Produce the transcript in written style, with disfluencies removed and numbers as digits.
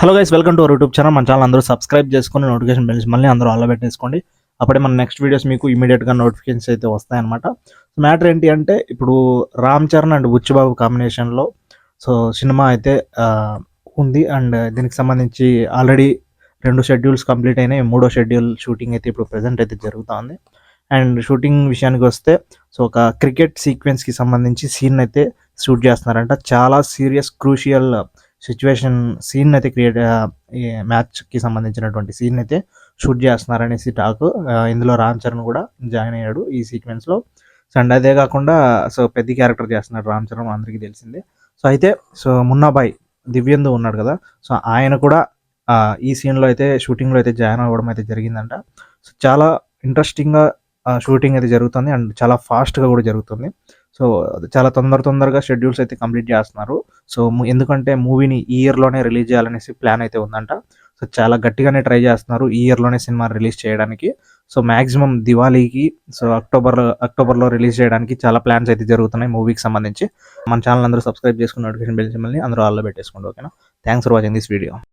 Hello guys, welcome to our YouTube channel. మన channel అందరూ subscribe చేసుకొని నోటిఫికేషన్ బెల్స్ మళ్ళీ అందరూ ఆల్లో పెట్టేసుకోండి. అప్పుడే మన నెక్స్ట్ వీడియోస్ మీకు ఇమీడియట్గా నోటిఫికేషన్స్ అయితే వస్తాయన్నమాట. సో మ్యాటర్ ఏంటి అంటే, ఇప్పుడు రామ్ చరణ్ అండ్ బుచ్చిబాబు కాంబినేషన్లో సో సినిమా అయితే ఉంది. అండ్ దీనికి సంబంధించి ఆల్రెడీ 2 షెడ్యూల్స్ కంప్లీట్ అయినాయి. 3వ షెడ్యూల్ షూటింగ్ అయితే ఇప్పుడు ప్రజెంట్ అయితే జరుగుతూ ఉంది. అండ్ షూటింగ్ విషయానికి వస్తే, సో ఒక క్రికెట్ సీక్వెన్స్కి సంబంధించి సీన్ అయితే షూట్ చేస్తున్నారంట. చాలా సీరియస్ క్రూషియల్ సిచ్యువేషన్ సీన్ అయితే ఈ మ్యాచ్కి సంబంధించినటువంటి సీన్ అయితే షూట్ చేస్తున్నారనేసి టాక్. ఇందులో రామ్ చరణ్ కూడా జాయిన్ అయ్యాడు ఈ సీక్వెన్స్లో. సో అండ్ అదే కాకుండా సో పెద్ద క్యారెక్టర్ చేస్తున్నాడు రామ్ చరణ్, అందరికీ తెలిసిందే. సో అయితే సో మున్నాబాయ్ దివ్యందు ఉన్నాడు కదా, సో ఆయన కూడా ఈ సీన్లో అయితే షూటింగ్లో అయితే జాయిన్ అవ్వడం అయితే జరిగిందంట. సో చాలా ఇంట్రెస్టింగ్గా షూటింగ్ అయితే జరుగుతుంది అండ్ చాలా ఫాస్ట్గా కూడా జరుగుతుంది. సో చాలా తొందరగా షెడ్యూల్స్ అయితే కంప్లీట్ చేస్తున్నారు. సో ఎందుకంటే మూవీని ఈ ఇయర్లోనే రిలీజ్ చేయాలనేసి ప్లాన్ అయితే ఉందంట. సో చాలా గట్టిగానే ట్రై చేస్తున్నారు ఈ ఇయర్లోనే సినిమా రిలీజ్ చేయడానికి. సో మ్యాక్సిమం దివాళీకి సో అక్టోబర్లో రిలీజ్ చేయడానికి చాలా ప్లాన్స్ అయితే జరుగుతున్నాయి మూవీకి సంబంధించి. మన ఛానల్ అందరూ సబ్స్క్రైబ్ చేసుకుని నోటిఫికేషన్ బెల్ మళ్ళీ అందరూ ఆల్లో పెట్టేసుకోండి. ఓకేనా? Thanks for watching this video.